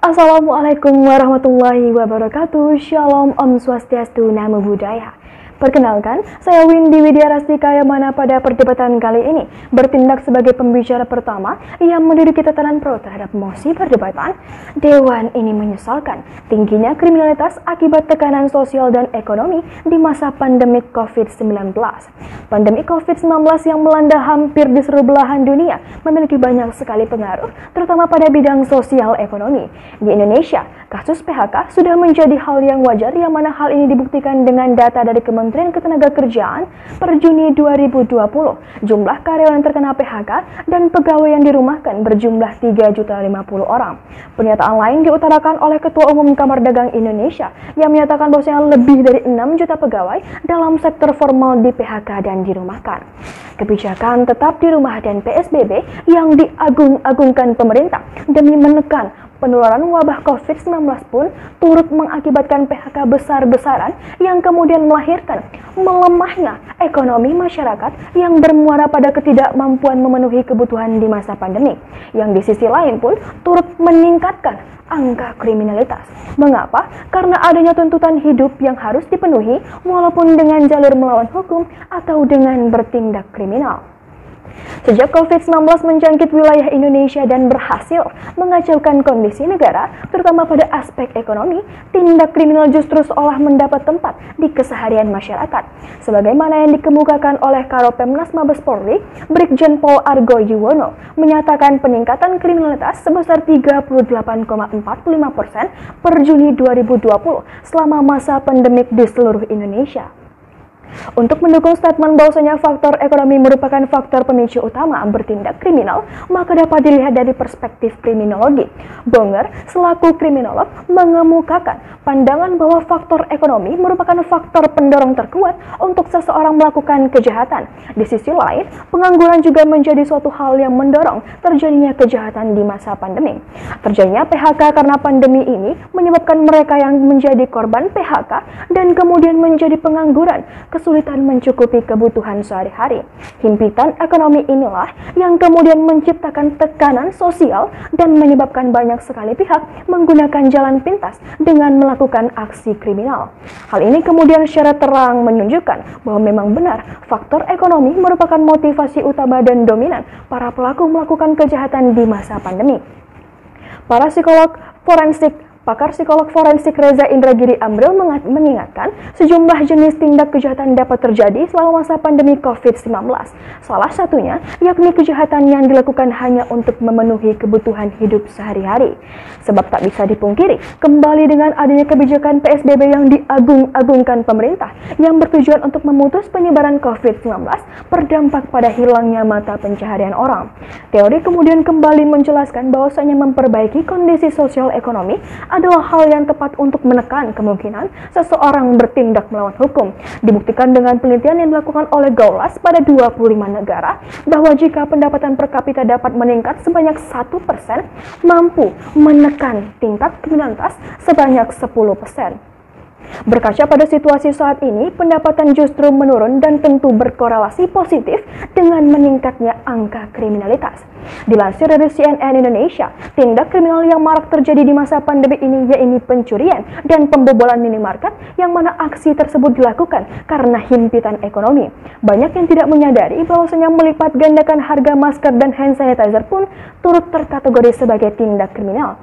Assalamualaikum warahmatullahi wabarakatuh. Shalom, Om Swastiastu, Namo Buddhaya. Perkenalkan, saya Windy Widya Rastika yang mana pada perdebatan kali ini bertindak sebagai pembicara pertama yang menduduki tatanan pro terhadap mosi perdebatan. Dewan ini menyesalkan tingginya kriminalitas akibat tekanan sosial dan ekonomi di masa pandemi COVID-19. Pandemi COVID-19 yang melanda hampir di seluruh belahan dunia memiliki banyak sekali pengaruh, terutama pada bidang sosial ekonomi. Di Indonesia, kasus PHK sudah menjadi hal yang wajar yang mana hal ini dibuktikan dengan data dari Kementerian Ketenagakerjaan per Juni 2020. Jumlah karyawan yang terkena PHK dan pegawai yang dirumahkan berjumlah 3.050.000 orang. Pernyataan lain diutarakan oleh Ketua Umum Kamar Dagang Indonesia yang menyatakan bahwasanya lebih dari 6 juta pegawai dalam sektor formal di PHK dan dirumahkan. Kebijakan tetap di rumah dan PSBB yang diagung-agungkan pemerintah demi menekan penularan wabah COVID-19 pun turut mengakibatkan PHK besar-besaran yang kemudian melahirkan melemahnya ekonomi masyarakat yang bermuara pada ketidakmampuan memenuhi kebutuhan di masa pandemi, yang di sisi lain pun turut meningkatkan angka kriminalitas. Mengapa? Karena adanya tuntutan hidup yang harus dipenuhi walaupun dengan jalur melawan hukum atau dengan bertindak kriminal. Sejak COVID-19 menjangkit wilayah Indonesia dan berhasil mengacaukan kondisi negara, terutama pada aspek ekonomi, tindak kriminal justru seolah mendapat tempat di keseharian masyarakat. Sebagaimana yang dikemukakan oleh Karopemnas Mabes Polri, Brigjen Pol Argo Yuwono, menyatakan peningkatan kriminalitas sebesar 38,45% per Juni 2020 selama masa pandemik di seluruh Indonesia. Untuk mendukung statement bahwasanya faktor ekonomi merupakan faktor pemicu utama bertindak kriminal, maka dapat dilihat dari perspektif kriminologi. Bonger, selaku kriminolog, mengemukakan pandangan bahwa faktor ekonomi merupakan faktor pendorong terkuat untuk seseorang melakukan kejahatan. Di sisi lain, pengangguran juga menjadi suatu hal yang mendorong terjadinya kejahatan di masa pandemi. Terjadinya PHK karena pandemi ini menyebabkan mereka yang menjadi korban PHK dan kemudian menjadi pengangguran kesulitan mencukupi kebutuhan sehari-hari. Himpitan ekonomi inilah yang kemudian menciptakan tekanan sosial dan menyebabkan banyak sekali pihak menggunakan jalan pintas dengan melakukan aksi kriminal. Hal ini kemudian secara terang menunjukkan bahwa memang benar faktor ekonomi merupakan motivasi utama dan dominan para pelaku melakukan kejahatan di masa pandemi. Pakar psikolog forensik Reza Indragiri Amril mengingatkan sejumlah jenis tindak kejahatan dapat terjadi selama masa pandemi COVID-19. Salah satunya yakni kejahatan yang dilakukan hanya untuk memenuhi kebutuhan hidup sehari-hari. Sebab tak bisa dipungkiri, kembali dengan adanya kebijakan PSBB yang diagung-agungkan pemerintah yang bertujuan untuk memutus penyebaran COVID-19 berdampak pada hilangnya mata pencaharian orang. Teori kemudian kembali menjelaskan bahwasanya memperbaiki kondisi sosial ekonomi adalah hal yang tepat untuk menekan kemungkinan seseorang bertindak melawan hukum. Dibuktikan dengan penelitian yang dilakukan oleh Gaulas pada 25 negara bahwa jika pendapatan per kapita dapat meningkat sebanyak 1%, mampu menekan tingkat kriminalitas sebanyak 10%. Berkaca pada situasi saat ini, pendapatan justru menurun dan tentu berkorelasi positif dengan meningkatnya angka kriminalitas. Dilansir dari CNN Indonesia, tindak kriminal yang marak terjadi di masa pandemi ini yaitu pencurian dan pembobolan minimarket yang mana aksi tersebut dilakukan karena himpitan ekonomi. Banyak yang tidak menyadari bahwasanya melipat gandakan harga masker dan hand sanitizer pun turut terkategori sebagai tindak kriminal.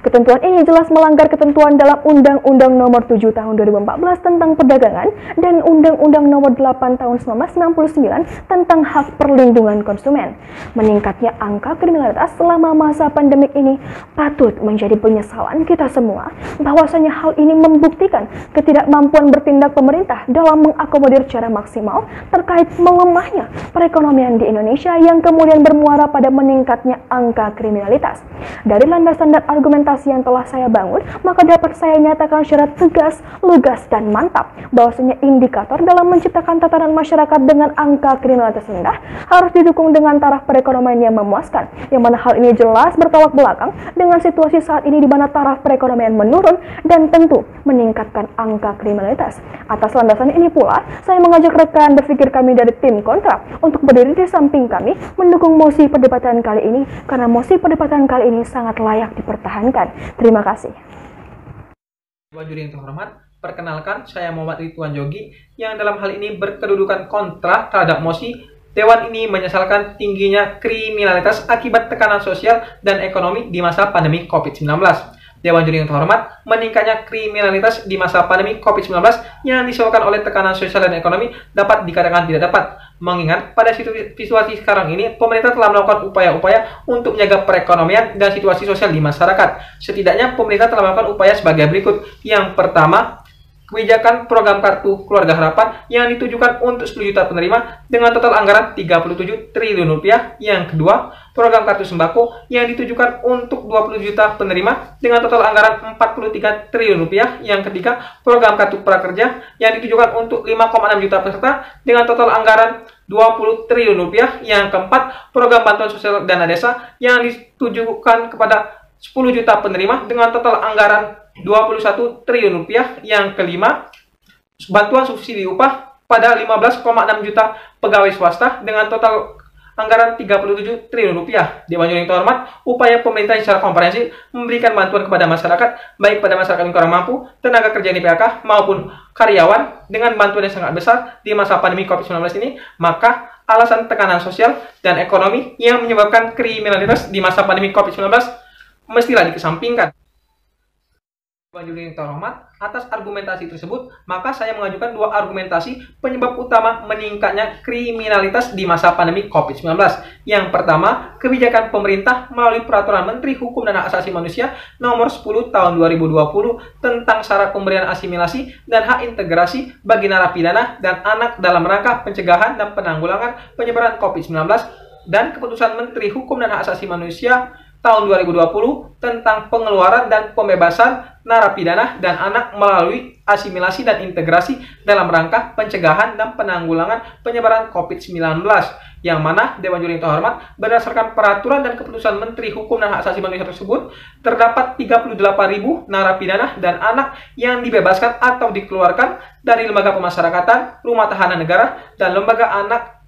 Ketentuan ini jelas melanggar ketentuan dalam Undang-Undang Nomor 7 Tahun 2014 tentang Perdagangan dan Undang-Undang Nomor 8 Tahun 1999 tentang Hak Perlindungan Konsumen. Meningkatnya angka kriminalitas selama masa pandemik ini patut menjadi penyesalan kita semua, bahwasanya hal ini membuktikan ketidakmampuan bertindak pemerintah dalam mengakomodir secara maksimal terkait melemahnya perekonomian di Indonesia yang kemudian bermuara pada meningkatnya angka kriminalitas. Dari landasan dan argumentasi yang telah saya bangun, maka dapat saya nyatakan secara tegas, lugas, dan mantap bahwasanya indikator dalam menciptakan tatanan masyarakat dengan angka kriminalitas rendah harus didukung dengan taraf perekonomian yang memuaskan, yang mana hal ini jelas bertolak belakang dengan situasi saat ini di mana taraf perekonomian menurun dan tentu meningkatkan angka kriminalitas. Atas landasan ini pula, saya mengajak rekan berpikir kami dari tim kontra untuk berdiri di samping kami mendukung mosi perdebatan kali ini, karena mosi perdebatan kali ini sangat layak dipertimbangkan dipertahankan. Terima kasih. Dewan Juri yang terhormat, perkenalkan saya Muhammad Ridwan Jogi yang dalam hal ini berkedudukan kontra terhadap mosi. Dewan ini menyesalkan tingginya kriminalitas akibat tekanan sosial dan ekonomi di masa pandemi COVID-19. Dewan Juri yang terhormat, meningkatnya kriminalitas di masa pandemi COVID-19 yang disebabkan oleh tekanan sosial dan ekonomi dapat dikatakan tidak dapat. Mengingat pada situasi sekarang ini, pemerintah telah melakukan upaya-upaya untuk menjaga perekonomian dan situasi sosial di masyarakat. Setidaknya pemerintah telah melakukan upaya sebagai berikut. Yang pertama, kebijakan program Kartu Keluarga Harapan yang ditujukan untuk 10 juta penerima dengan total anggaran 37 triliun rupiah. Yang kedua, program Kartu Sembako yang ditujukan untuk 20 juta penerima dengan total anggaran 43 triliun rupiah. Yang ketiga, program Kartu Prakerja yang ditujukan untuk 5,6 juta peserta dengan total anggaran 20 triliun rupiah. Yang keempat, program Bantuan Sosial Dana Desa yang ditujukan kepada 10 juta penerima dengan total anggaran 21 triliun rupiah. Yang kelima, bantuan subsidi upah pada 15,6 juta pegawai swasta dengan total anggaran 37 triliun rupiah. Dewan Juri yang terhormat, upaya pemerintah secara komprehensif memberikan bantuan kepada masyarakat, baik pada masyarakat yang kurang mampu, tenaga kerja di PHK, maupun karyawan dengan bantuan yang sangat besar di masa pandemi COVID-19 ini, maka alasan tekanan sosial dan ekonomi yang menyebabkan kriminalitas di masa pandemi COVID-19 mestilah dikesampingkan. Dewan Juri yang terhormat, atas argumentasi tersebut, maka saya mengajukan dua argumentasi penyebab utama meningkatnya kriminalitas di masa pandemi COVID-19. Yang pertama, kebijakan pemerintah melalui Peraturan Menteri Hukum dan Hak Asasi Manusia Nomor 10 Tahun 2020 tentang syarat pemberian asimilasi dan hak integrasi bagi narapidana dan anak dalam rangka pencegahan dan penanggulangan penyebaran COVID-19 dan Keputusan Menteri Hukum dan Hak Asasi Manusia tahun 2020 tentang pengeluaran dan pembebasan narapidana dan anak melalui asimilasi dan integrasi dalam rangka pencegahan dan penanggulangan penyebaran COVID-19, yang mana Dewan Juri yang terhormat, berdasarkan peraturan dan keputusan Menteri Hukum dan Hak Asasi Manusia tersebut, terdapat 38.000 narapidana dan anak yang dibebaskan atau dikeluarkan dari lembaga pemasyarakatan, rumah tahanan negara, dan lembaga anak,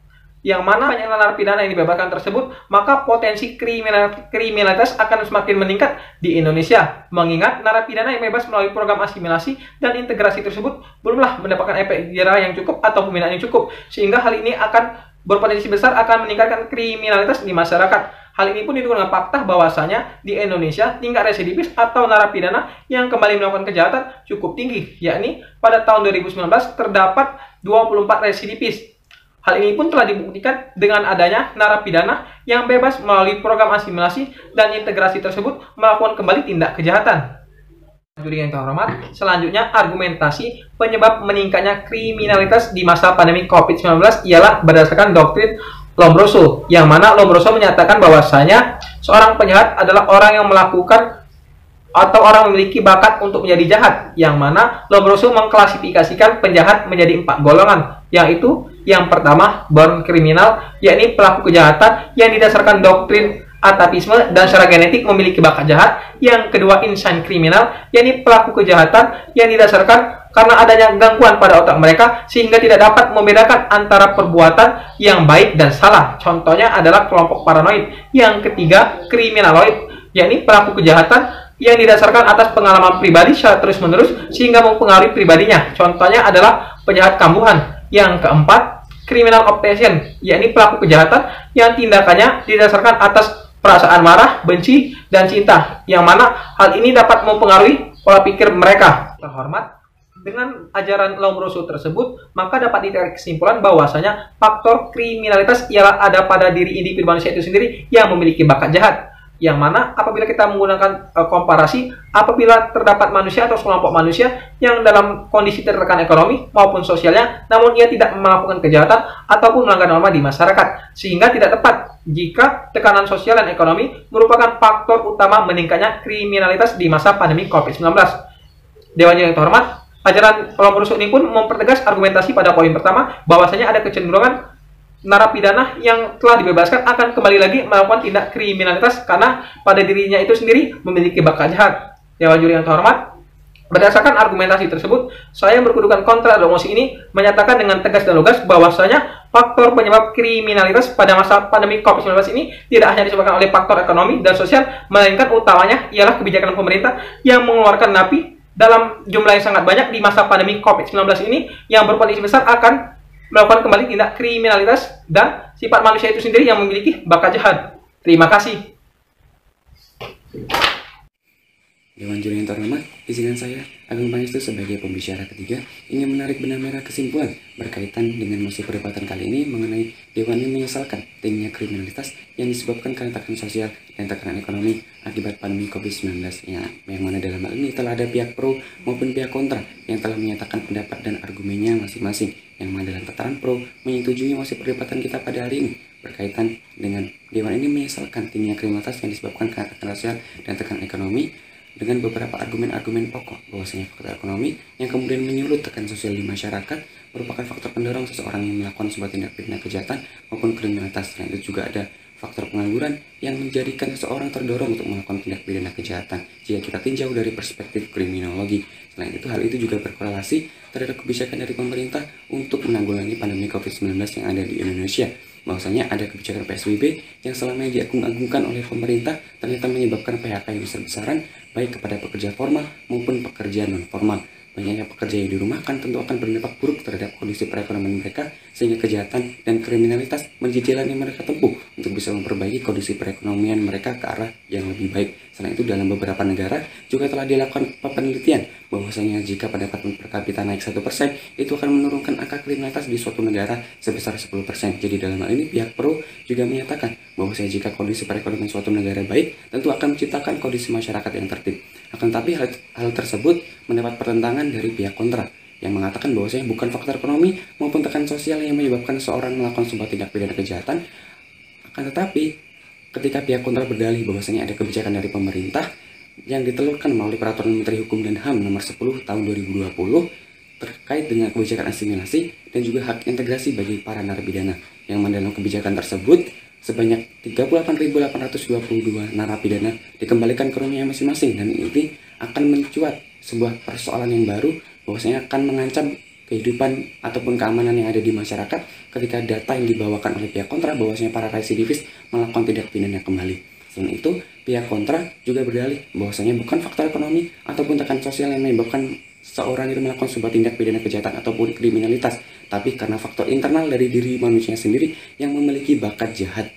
yang mana banyak narapidana yang dibebaskan tersebut, maka potensi kriminalitas akan semakin meningkat di Indonesia. Mengingat narapidana yang bebas melalui program asimilasi dan integrasi tersebut belumlah mendapatkan efek jerah yang cukup atau pembinaan yang cukup, sehingga hal ini akan berpotensi besar akan meningkatkan kriminalitas di masyarakat. Hal ini pun didukung dengan fakta bahwasanya di Indonesia tingkat residivis atau narapidana yang kembali melakukan kejahatan cukup tinggi, yakni pada tahun 2019 terdapat 24 residivis. Hal ini pun telah dibuktikan dengan adanya narapidana yang bebas melalui program asimilasi dan integrasi tersebut melakukan kembali tindak kejahatan. Juri yang terhormat, selanjutnya argumentasi penyebab meningkatnya kriminalitas di masa pandemi COVID-19 ialah berdasarkan doktrin Lombroso, yang mana Lombroso menyatakan bahwasanya seorang penjahat adalah orang yang melakukan atau orang memiliki bakat untuk menjadi jahat, yang mana Lombroso mengklasifikasikan penjahat menjadi 4 golongan, yaitu yang pertama, born kriminal, yakni pelaku kejahatan yang didasarkan doktrin atapisme dan secara genetik memiliki bakat jahat. Yang kedua, insane kriminal, yakni pelaku kejahatan yang didasarkan karena adanya gangguan pada otak mereka sehingga tidak dapat membedakan antara perbuatan yang baik dan salah. Contohnya adalah kelompok paranoid. Yang ketiga, kriminaloid, yakni pelaku kejahatan yang didasarkan atas pengalaman pribadi secara terus-menerus sehingga mempengaruhi pribadinya. Contohnya adalah penjahat kambuhan. Yang keempat, criminal obsession, yakni pelaku kejahatan yang tindakannya didasarkan atas perasaan marah, benci, dan cinta, yang mana hal ini dapat mempengaruhi pola pikir mereka. Terhormat, dengan ajaran Lombroso tersebut, maka dapat ditarik kesimpulan bahwasanya faktor kriminalitas ialah ada pada diri individu manusia itu sendiri yang memiliki bakat jahat. Yang mana apabila kita menggunakan komparasi, apabila terdapat manusia atau sekelompok manusia yang dalam kondisi tertekan ekonomi maupun sosialnya, namun ia tidak melakukan kejahatan ataupun melanggar norma di masyarakat, sehingga tidak tepat jika tekanan sosial dan ekonomi merupakan faktor utama meningkatnya kriminalitas di masa pandemi COVID-19. Dewan yang terhormat, ajaran Lombroso ini pun mempertegas argumentasi pada poin pertama bahwasanya ada kecenderungan narapidana yang telah dibebaskan akan kembali lagi melakukan tindak kriminalitas karena pada dirinya itu sendiri memiliki bakat jahat. Dewan Juri yang terhormat, Berdasarkan argumentasi tersebut, saya berkedudukan kontra terhadap mosi ini menyatakan dengan tegas dan lugas bahwasanya faktor penyebab kriminalitas pada masa pandemi COVID-19 ini tidak hanya disebabkan oleh faktor ekonomi dan sosial, melainkan utamanya ialah kebijakan pemerintah yang mengeluarkan napi dalam jumlah yang sangat banyak di masa pandemi COVID-19 ini yang berpotensi besar akan melakukan kembali tindak kriminalitas dan sifat manusia itu sendiri yang memiliki bakat jahat. Terima kasih. Dewan Juri yang terhormat, izinkan saya, Agung Pangestu sebagai pembicara ketiga, ingin menarik benang merah kesimpulan berkaitan dengan mosi perdebatan kali ini mengenai Dewan ini menyesalkan tingginya kriminalitas yang disebabkan karena tekanan sosial dan tekanan ekonomi akibat pandemi COVID-19 yang mana dalam hal ini telah ada pihak pro maupun pihak kontra yang telah menyatakan pendapat dan argumennya masing-masing, yang mana dalam tataran pro menyetujui mosi perdebatan kita pada hari ini berkaitan dengan Dewan ini menyesalkan tingginya kriminalitas yang disebabkan karena tekanan sosial dan tekanan ekonomi, dengan beberapa argumen-argumen pokok bahwasanya faktor ekonomi yang kemudian menyulut tekanan sosial di masyarakat merupakan faktor pendorong seseorang yang melakukan sebuah tindak pidana kejahatan maupun kriminalitas. Selain itu juga ada faktor pengangguran yang menjadikan seseorang terdorong untuk melakukan tindak pidana kejahatan jika kita tinjau dari perspektif kriminologi. Selain itu, hal itu juga berkorelasi terhadap kebijakan dari pemerintah untuk menanggulangi pandemi COVID-19 yang ada di Indonesia. Bahwasanya ada kebijakan PSBB yang selama ini diagung-agungkan oleh pemerintah ternyata menyebabkan PHK yang besar-besaran baik kepada pekerja formal maupun pekerja non-formal. Banyaknya pekerja yang dirumahkan tentu akan berdampak buruk terhadap kondisi perekonomian mereka, sehingga kejahatan dan kriminalitas menjadi jalan yang mereka tempuh untuk bisa memperbaiki kondisi perekonomian mereka ke arah yang lebih baik. Selain itu, dalam beberapa negara juga telah dilakukan penelitian bahwasanya jika pendapatan per kapita naik 1%, itu akan menurunkan angka kriminalitas di suatu negara sebesar 10%. Jadi dalam hal ini pihak pro juga menyatakan bahwasanya jika kondisi perekonomian suatu negara baik, tentu akan menciptakan kondisi masyarakat yang tertib. Akan tapi hal tersebut mendapat pertentangan dari pihak kontra yang mengatakan bahwasanya bukan faktor ekonomi maupun tekanan sosial yang menyebabkan seorang melakukan sebuah tindak pidana kejahatan. Akan tetapi ketika pihak kontra berdalih bahwasanya ada kebijakan dari pemerintah yang ditelurkan melalui Peraturan Menteri Hukum dan HAM nomor 10 tahun 2020 terkait dengan kebijakan asimilasi dan juga hak integrasi bagi para narapidana, yang dalam kebijakan tersebut sebanyak 38.822 narapidana dikembalikan ke rumahnya masing-masing, dan ini akan mencuat sebuah persoalan yang baru bahwasanya akan mengancam kehidupan ataupun keamanan yang ada di masyarakat ketika data yang dibawakan oleh pihak kontra bahwasanya para residivis melakukan tindak pidana kembali. Selain itu, pihak kontra juga berdalih bahwasanya bukan faktor ekonomi ataupun tekanan sosial yang menyebabkan seorang itu melakukan sebuah tindak pidana kejahatan ataupun kriminalitas, tapi karena faktor internal dari diri manusia sendiri yang memiliki bakat jahat.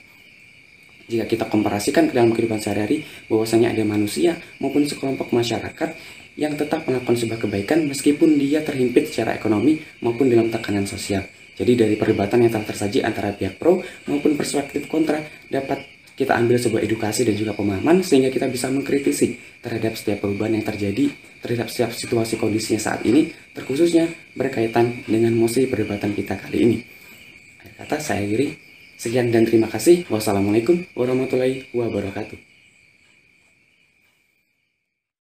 Jika kita komparasikan ke dalam kehidupan sehari-hari, bahwasanya ada manusia maupun sekelompok masyarakat yang tetap melakukan sebuah kebaikan meskipun dia terhimpit secara ekonomi maupun dalam tekanan sosial. Jadi dari perdebatan yang telah tersaji antara pihak pro maupun perspektif kontra, dapat kita ambil sebuah edukasi dan juga pemahaman sehingga kita bisa mengkritisi terhadap setiap perubahan yang terjadi terhadap setiap situasi kondisinya saat ini, terkhususnya berkaitan dengan mosi perdebatan kita kali ini. Akhir kata saya akhiri. Sekian dan terima kasih. Wassalamualaikum warahmatullahi wabarakatuh.